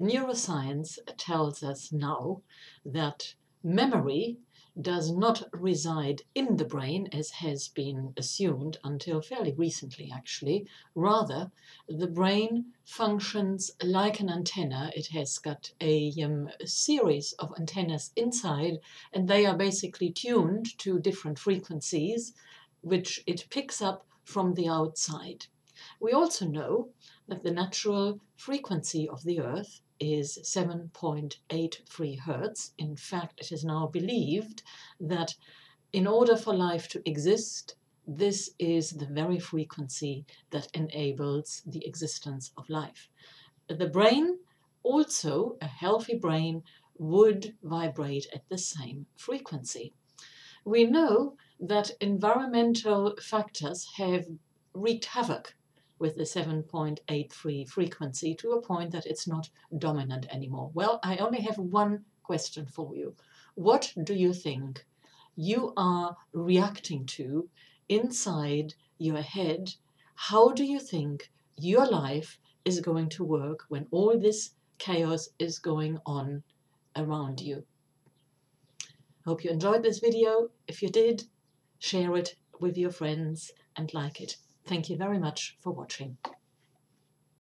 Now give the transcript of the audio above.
Neuroscience tells us now that memory does not reside in the brain, as has been assumed until fairly recently, actually. Rather, the brain functions like an antenna. It has got a series of antennas inside, and they are basically tuned to different frequencies, which it picks up from the outside. We also know that the natural frequency of the Earth is 7.83 Hertz. In fact, it is now believed that in order for life to exist, this is the very frequency that enables the existence of life. The brain, also a healthy brain, would vibrate at the same frequency. We know that environmental factors have wreaked havoc with the 7.83 frequency to a point that it's not dominant anymore. Well, I only have one question for you. What do you think you are reacting to inside your head? How do you think your life is going to work when all this chaos is going on around you? Hope you enjoyed this video. If you did, share it with your friends and like it. Thank you very much for watching.